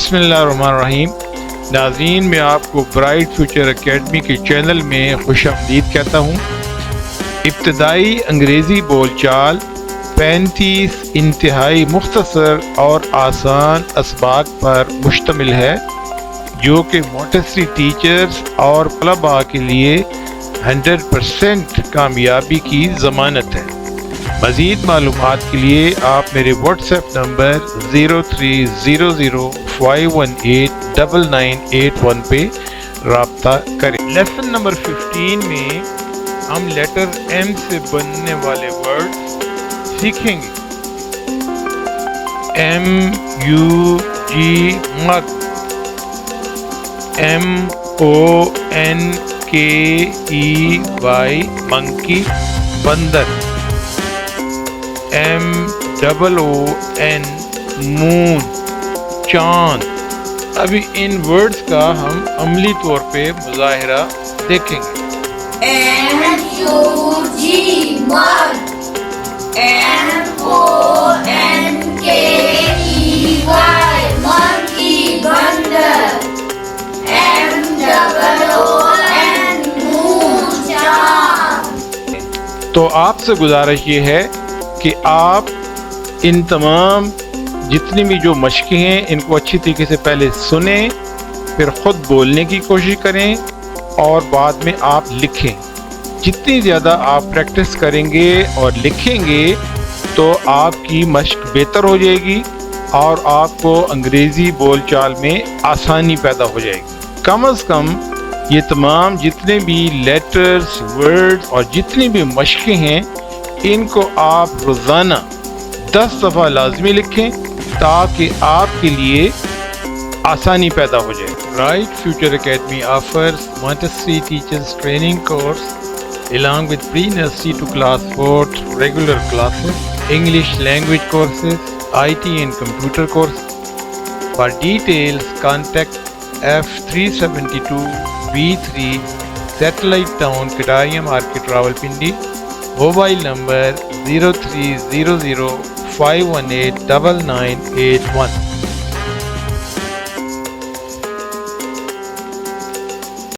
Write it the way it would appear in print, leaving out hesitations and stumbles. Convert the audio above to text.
بسم اللہ الرحمن الرحیم. ناظرین، میں آپ کو برائٹ فیوچر اکیڈمی کے چینل میں خوش آمدید کہتا ہوں. ابتدائی انگریزی بول چال 35 انتہائی مختصر اور آسان اسباق پر مشتمل ہے، جو کہ مونٹیسری ٹیچرز اور طلباء کے لیے 100% کامیابی کی ضمانت ہے. مزید معلومات کے لیے آپ میرے واٹس ایپ نمبر 0300518991 پہ رابطہ کریں. لیسن نمبر 15 میں ہم لیٹر ایم سے بننے والے ورڈ سیکھیں گے. MUG مگ، MONKEY منکی بندر، MOON مون چاند. ابھی ان ورڈز کا ہم عملی طور پہ مظاہرہ دیکھیں گے. MUG مگ، MONKEY منکی بندر، MOON مون چاند. تو آپ سے گزارش یہ ہے کہ آپ ان تمام جتنی بھی جو مشقیں ہیں ان کو اچھی طریقے سے پہلے سنیں، پھر خود بولنے کی کوشش کریں اور بعد میں آپ لکھیں. جتنی زیادہ آپ پریکٹس کریں گے اور لکھیں گے تو آپ کی مشق بہتر ہو جائے گی اور آپ کو انگریزی بول چال میں آسانی پیدا ہو جائے گی. کم از کم یہ تمام جتنے بھی لیٹرز، ورڈز اور جتنی بھی مشقیں ہیں ان کو آپ روزانہ 10 دفعہ لازمی لکھیں تاکہ آپ کے لیے آسانی پیدا ہو جائے. Bright Future Academy offers Montessori teachers training course along with pre-nursery to class 4 regular classes, English language courses, IT and computer courses. For details, contact F372B3 Satellite Town, Kataria Market, Rawalpindi. Mobile number 030051899881.